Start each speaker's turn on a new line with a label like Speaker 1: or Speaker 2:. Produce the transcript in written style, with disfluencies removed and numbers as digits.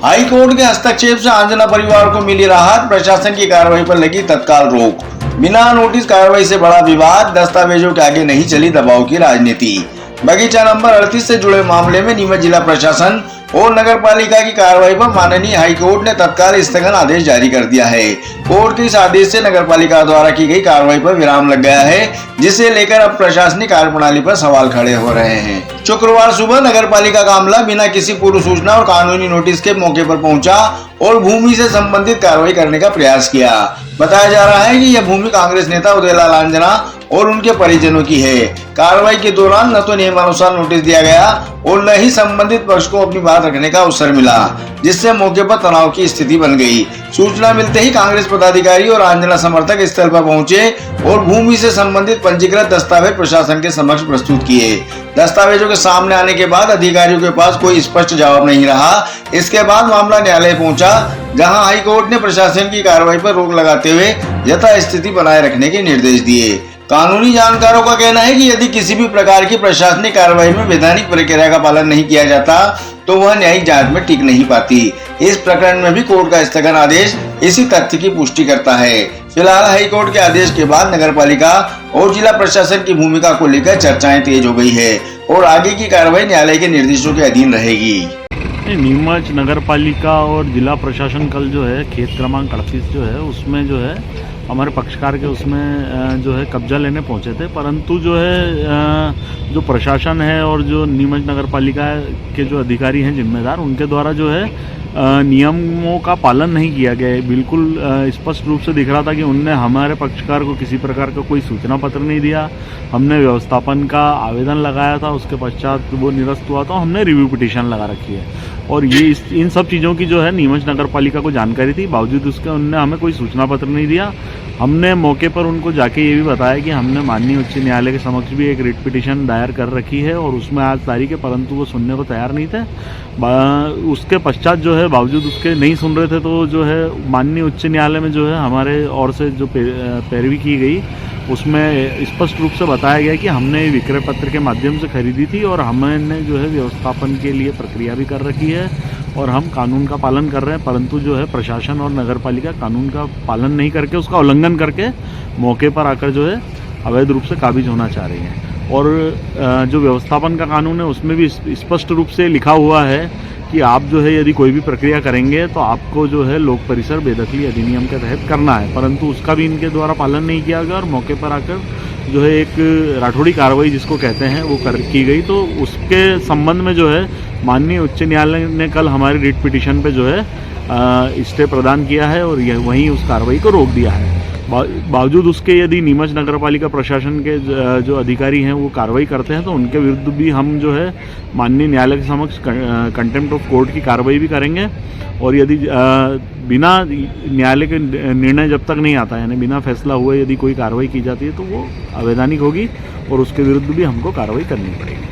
Speaker 1: High court के हस्तक्षेप से आंजना परिवार को मिली राहत, प्रशासन की कार्रवाई पर लगी तत्काल रोक। बिना नोटिस कार्रवाई से बड़ा विवाद, दस्तावेजों के आगे नहीं चली दबाव की राजनीति। बगीचा नंबर 38 से जुड़े मामले में नीमच जिला प्रशासन और नगर पालिका की कार्रवाई पर माननीय हाई कोर्ट ने तत्काल स्थगन आदेश जारी कर दिया है। कोर्ट के इस आदेश से नगर पालिका द्वारा की गई कार्रवाई पर विराम लग गया है, जिसे लेकर अब प्रशासनिक कार्यप्रणाली पर सवाल खड़े हो रहे हैं। शुक्रवार सुबह नगर पालिका का अमला बिना किसी पूर्व सूचना और कानूनी नोटिस के मौके पर पहुंचा और भूमि से संबंधित कार्रवाई करने का प्रयास किया। बताया जा रहा है कि यह भूमि कांग्रेस नेता उदयलाल आंजना और उनके परिजनों की है। कार्रवाई के दौरान न तो नियमानुसार नोटिस दिया गया और न ही संबंधित पक्ष को अपनी बात रखने का अवसर मिला, जिससे मौके पर तनाव की स्थिति बन गई। सूचना मिलते ही कांग्रेस पदाधिकारी और आंजना समर्थक स्थल पर पहुंचे और भूमि से संबंधित पंजीकृत दस्तावेज प्रशासन के समक्ष प्रस्तुत किए। दस्तावेजों के सामने आने के बाद अधिकारियों के पास कोई स्पष्ट जवाब नहीं रहा। इसके बाद मामला न्यायालय पहुंचा, जहां हाई कोर्ट ने प्रशासन की कार्रवाई पर रोक लगाते हुए यथास्थिति बनाए रखने के निर्देश दिए। कानूनी जानकारों का कहना है कि यदि किसी भी प्रकार की प्रशासनिक कार्रवाई में वैधानिक प्रक्रिया का पालन नहीं किया जाता तो वह न्यायिक जांच में टिक नहीं पाती। इस प्रकरण में भी कोर्ट का स्थगन आदेश इसी तथ्य की पुष्टि करता है। फिलहाल हाई कोर्ट के आदेश के बाद नगर पालिका और जिला प्रशासन की भूमिका को लेकर चर्चाएं तेज हो गई है और आगे की कार्रवाई न्यायालय के निर्देशों के अधीन रहेगी।
Speaker 2: नीमच नगर पालिका और जिला प्रशासन कल जो है खेत क्रमांक 38 जो है उसमें जो है हमारे पक्षकार के उसमें जो है कब्जा लेने पहुंचे थे, परंतु जो है जो प्रशासन है और जो नीमच नगर पालिका के जो अधिकारी हैं जिम्मेदार, उनके द्वारा जो है नियमों का पालन नहीं किया गया है। बिल्कुल स्पष्ट रूप से दिख रहा था कि उनने हमारे पक्षकार को किसी प्रकार का कोई सूचना पत्र नहीं दिया। हमने व्यवस्थापन का आवेदन लगाया था, उसके पश्चात वो निरस्त हुआ तो हमने रिव्यू पिटीशन लगा रखी है और ये इन सब चीज़ों की जो है नीमच नगर पालिका को जानकारी थी, बावजूद उसके उनने हमें कोई सूचना पत्र नहीं दिया। हमने मौके पर उनको जाके ये भी बताया कि हमने माननीय उच्च न्यायालय के समक्ष भी एक रिट पिटीशन दायर कर रखी है और उसमें आज तारीख है, परंतु वो सुनने को तैयार नहीं थे। उसके पश्चात जो है बावजूद उसके नहीं सुन रहे थे, तो जो है माननीय उच्च न्यायालय में जो है हमारे ओर से जो पैरवी की गई उसमें स्पष्ट रूप से बताया गया कि हमने विक्रय पत्र के माध्यम से खरीदी थी और हमने जो है व्यवस्थापन के लिए प्रक्रिया भी कर रखी है और हम कानून का पालन कर रहे हैं, परंतु जो है प्रशासन और नगर पालिका कानून का पालन नहीं करके उसका उल्लंघन करके मौके पर आकर जो है अवैध रूप से काबिज होना चाह रही हैं। और जो व्यवस्थापन का कानून है उसमें भी स्पष्ट रूप से लिखा हुआ है कि आप जो है यदि कोई भी प्रक्रिया करेंगे तो आपको जो है लोक परिसर बेदखली अधिनियम के तहत करना है, परंतु उसका भी इनके द्वारा पालन नहीं किया गया और मौके पर आकर जो है एक राठौड़ी कार्रवाई जिसको कहते हैं वो की गई। तो उसके संबंध में जो है माननीय उच्च न्यायालय ने कल हमारी रिट पिटीशन पे जो है स्टे प्रदान किया है और यह वहीं उस कार्रवाई को रोक दिया है। बावजूद उसके यदि नीमच नगर पालिका प्रशासन के जो अधिकारी हैं वो कार्रवाई करते हैं तो उनके विरुद्ध भी हम जो है माननीय न्यायालय के समक्ष कंटेम्प्ट ऑफ कोर्ट की कार्रवाई भी करेंगे और यदि बिना न्यायालय के निर्णय जब तक नहीं आता, यानी बिना फैसला हुए यदि कोई कार्रवाई की जाती है तो वो अवैधानिक होगी और उसके विरुद्ध भी हमको कार्रवाई करनी पड़ेगी।